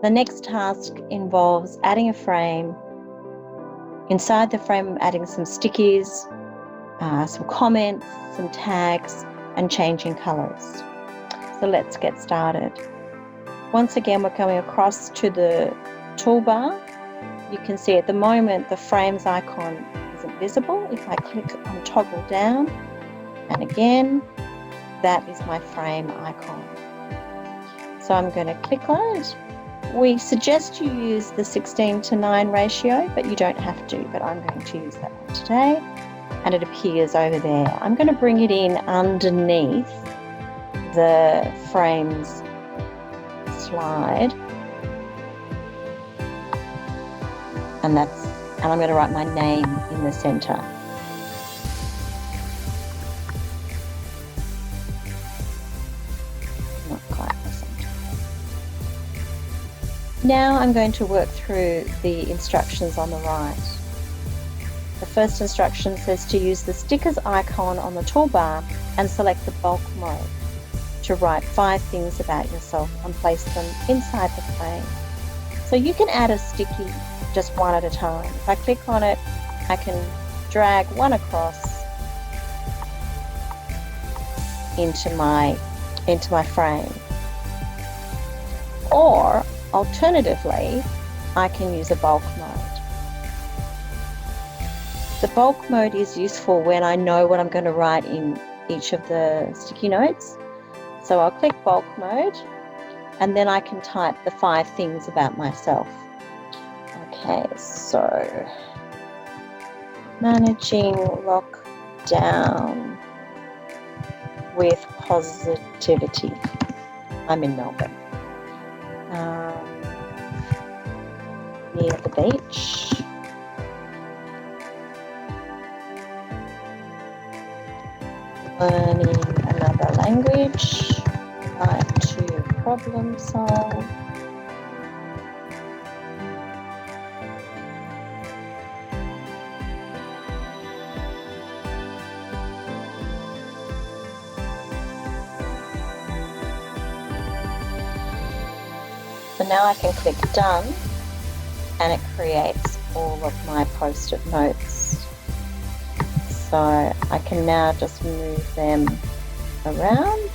The next task involves adding a frame. Inside the frame, I'm adding some stickies, some comments, some tags, and changing colors. So let's get started. Once again, we're coming across to the toolbar. You can see at the moment the frames icon isn't visible. If I click on toggle down, and again, that is my frame icon. So I'm going to click on it. We suggest you use the 16:9 ratio, but you don't have to, but I'm going to use that one today. And it appears over there. I'm going to bring it in underneath the frames slide. And I'm going to write my name in the center. Not quite the center. Now I'm going to work through the instructions on the right. The first instruction says to use the stickers icon on the toolbar and select the bulk mode to write 5 things about yourself and place them inside the frame. So you can add a sticky just one at a time. If I click on it, I can drag one across into my frame. Or alternatively, I can use a bulk mode. The bulk mode is useful when I know what I'm going to write in each of the sticky notes. So I'll click bulk mode and then I can type the 5 things about myself. Okay, so managing lockdown with positivity. I'm in Melbourne. Near the beach. Learning another language. Like to problem solve. So now I can click done and it creates all of my post-it notes. So I can now just move them around